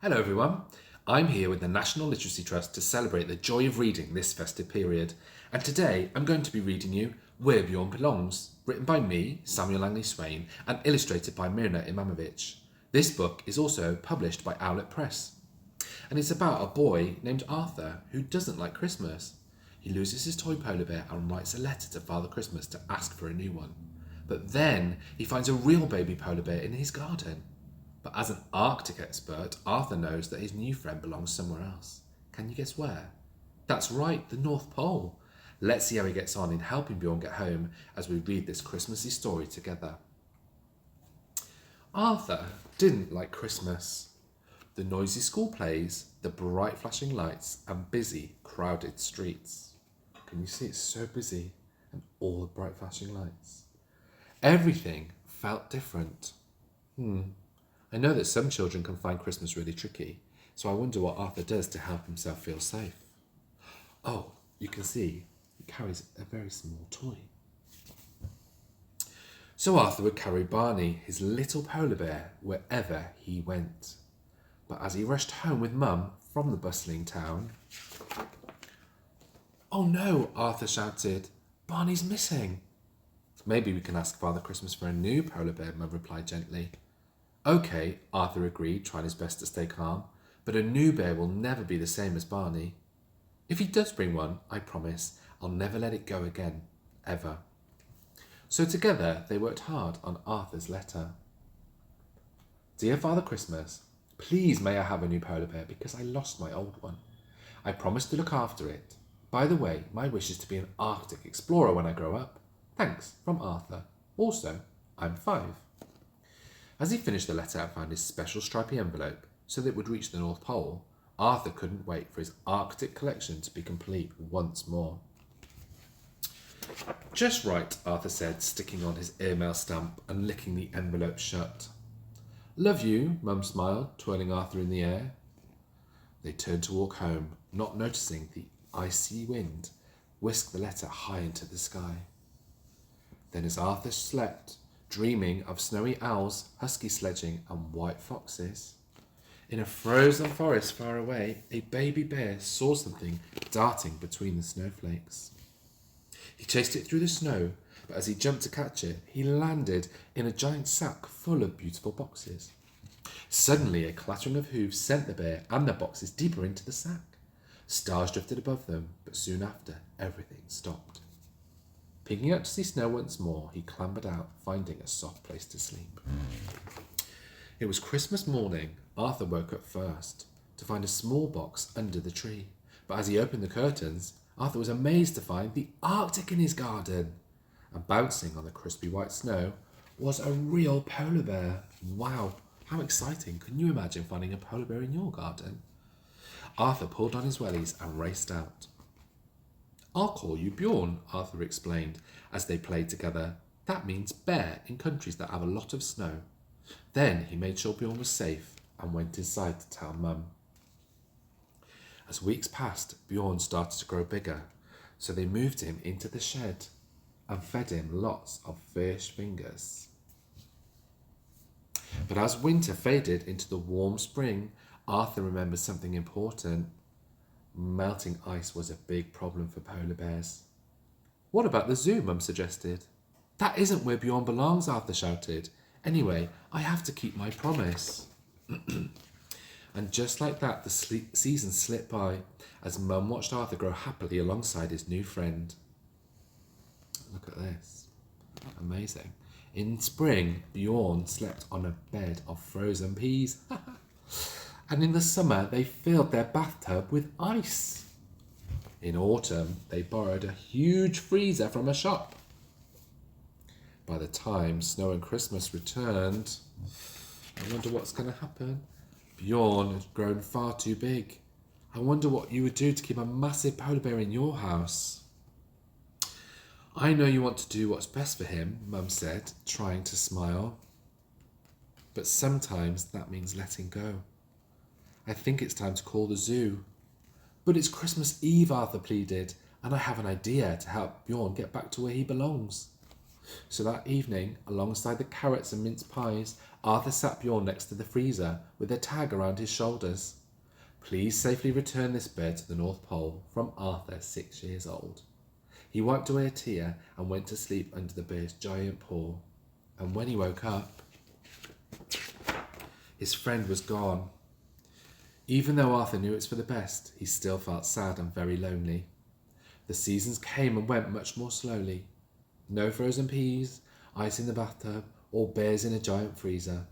Hello everyone, I'm here with the National Literacy Trust to celebrate the joy of reading this festive period, and today I'm going to be reading you Where Bjorn Belongs, written by me, Samuel Langley-Swain, and illustrated by Mirna Imamovich. This book is also published by Owlet Press, and it's about a boy named Arthur who doesn't like Christmas. He loses his toy polar bear and writes a letter to Father Christmas to ask for a new one. But then he finds a real baby polar bear in his garden. But as an Arctic expert, Arthur knows that his new friend belongs somewhere else. Can you guess where? That's right, the North Pole. Let's see how he gets on in helping Bjorn get home as we read this Christmassy story together. Arthur didn't like Christmas. The noisy school plays, the bright flashing lights, and busy, crowded streets. Can you see it's so busy? And all the bright flashing lights. Everything felt different. I know that some children can find Christmas really tricky, so I wonder what Arthur does to help himself feel safe. Oh, you can see he carries a very small toy. So Arthur would carry Barney, his little polar bear, wherever he went. But as he rushed home with Mum from the bustling town... "Oh no," Arthur shouted, "Barney's missing." "Maybe we can ask Father Christmas for a new polar bear," Mum replied gently. "Okay," Arthur agreed, trying his best to stay calm, "but a new bear will never be the same as Barney. If he does bring one, I promise I'll never let it go again, ever." So together they worked hard on Arthur's letter. "Dear Father Christmas, please may I have a new polar bear because I lost my old one. I promise to look after it. By the way, my wish is to be an Arctic explorer when I grow up. Thanks, from Arthur. Also, I'm 5. As he finished the letter and found his special stripy envelope so that it would reach the North Pole, Arthur couldn't wait for his Arctic collection to be complete once more. "Just right," Arthur said, sticking on his airmail stamp and licking the envelope shut. "Love you," Mum smiled, twirling Arthur in the air. They turned to walk home, not noticing the icy wind whisk the letter high into the sky. Then as Arthur slept, dreaming of snowy owls, husky sledging, and white foxes, in a frozen forest far away, a baby bear saw something darting between the snowflakes. He chased it through the snow, but as he jumped to catch it, he landed in a giant sack full of beautiful boxes. Suddenly, a clattering of hooves sent the bear and the boxes deeper into the sack. Stars drifted above them, but soon after, everything stopped. Picking up to see snow once more, he clambered out, finding a soft place to sleep. It was Christmas morning. Arthur woke up first to find a small box under the tree. But as he opened the curtains, Arthur was amazed to find the Arctic in his garden. And bouncing on the crispy white snow was a real polar bear. Wow, how exciting. Can you imagine finding a polar bear in your garden? Arthur pulled on his wellies and raced out. "I'll call you Bjorn," Arthur explained as they played together. "That means bear in countries that have a lot of snow." Then he made sure Bjorn was safe and went inside to tell Mum. As weeks passed, Bjorn started to grow bigger, so they moved him into the shed and fed him lots of fish fingers. But as winter faded into the warm spring, Arthur remembered something important. Melting ice was a big problem for polar bears. "What about the zoo?" Mum suggested. "That isn't where Bjorn belongs," Arthur shouted. "Anyway, I have to keep my promise." And just like that, the season slipped by as Mum watched Arthur grow happily alongside his new friend. Look at this. Amazing. In spring, Bjorn slept on a bed of frozen peas. And in the summer, they filled their bathtub with ice. In autumn, they borrowed a huge freezer from a shop. By the time Snow and Christmas returned, I wonder what's going to happen. Bjorn had grown far too big. I wonder what you would do to keep a massive polar bear in your house. "I know you want to do what's best for him," Mum said, trying to smile. "But sometimes that means letting go. I think it's time to call the zoo." "But it's Christmas Eve," Arthur pleaded, "and I have an idea to help Bjorn get back to where he belongs." So that evening, alongside the carrots and mince pies, Arthur sat Bjorn next to the freezer with a tag around his shoulders. Please safely return this bird to the North Pole from Arthur, 6 years old. He wiped away a tear and went to sleep under the bird's giant paw. And when he woke up, his friend was gone. Even though Arthur knew it's for the best, he still felt sad and very lonely. The seasons came and went much more slowly. No frozen peas, ice in the bathtub, or bears in a giant freezer.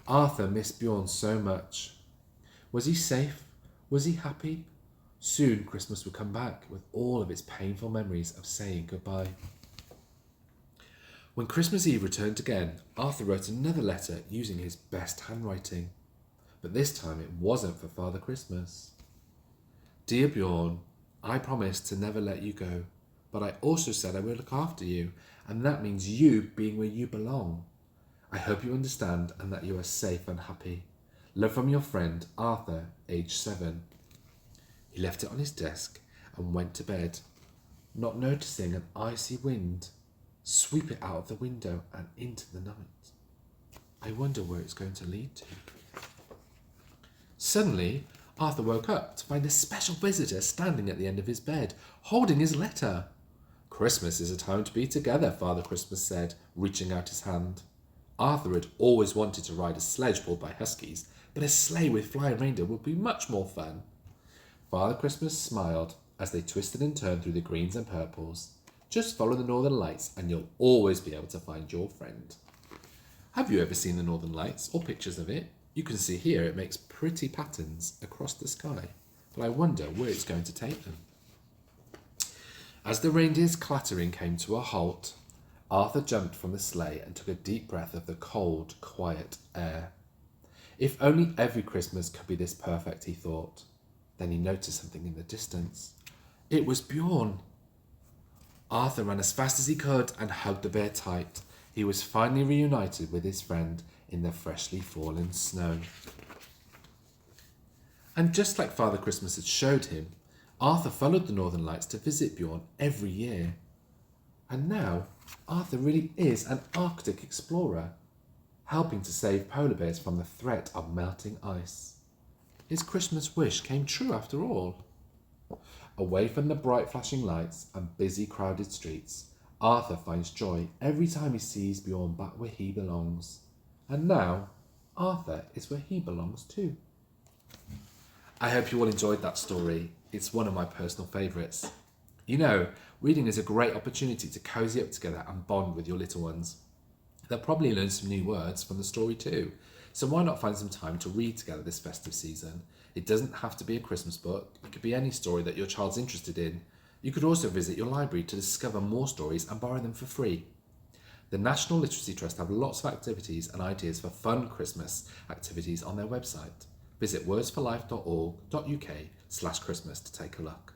Arthur missed Bjorn so much. Was he safe? Was he happy? Soon Christmas would come back with all of its painful memories of saying goodbye. When Christmas Eve returned again, Arthur wrote another letter using his best handwriting. But this time it wasn't for Father Christmas. Dear Bjorn, I promised to never let you go, but I also said I would look after you, and that means you being where you belong. I hope you understand and that you are safe and happy. Love from your friend, Arthur, age 7. He left it on his desk and went to bed, not noticing an icy wind sweep it out of the window and into the night. I wonder where it's going to lead to. Suddenly, Arthur woke up to find a special visitor standing at the end of his bed, holding his letter. Christmas is a time to be together, Father Christmas said, reaching out his hand. Arthur had always wanted to ride a sledge pulled by huskies, but a sleigh with flying reindeer would be much more fun. Father Christmas smiled as they twisted and turned through the greens and purples. Just follow the northern lights and you'll always be able to find your friend. Have you ever seen the northern lights or pictures of it? You can see here it makes pretty patterns across the sky, but I wonder where it's going to take them. As the reindeer's clattering came to a halt, Arthur jumped from the sleigh and took a deep breath of the cold, quiet air. If only every Christmas could be this perfect, he thought. Then he noticed something in the distance. It was Bjorn. Arthur ran as fast as he could and hugged the bear tight. He was finally reunited with his friend in the freshly fallen snow. And just like Father Christmas had showed him, Arthur followed the Northern Lights to visit Bjorn every year. And now, Arthur really is an Arctic explorer, helping to save polar bears from the threat of melting ice. His Christmas wish came true after all. Away from the bright flashing lights and busy crowded streets, Arthur finds joy every time he sees Bjorn back where he belongs. And now, Arthur is where he belongs too. I hope you all enjoyed that story. It's one of my personal favourites. You know, reading is a great opportunity to cozy up together and bond with your little ones. They'll probably learn some new words from the story too. So why not find some time to read together this festive season? It doesn't have to be a Christmas book. It could be any story that your child's interested in. You could also visit your library to discover more stories and borrow them for free. The National Literacy Trust have lots of activities and ideas for fun Christmas activities on their website. Visit wordsforlife.org.uk/Christmas to take a look.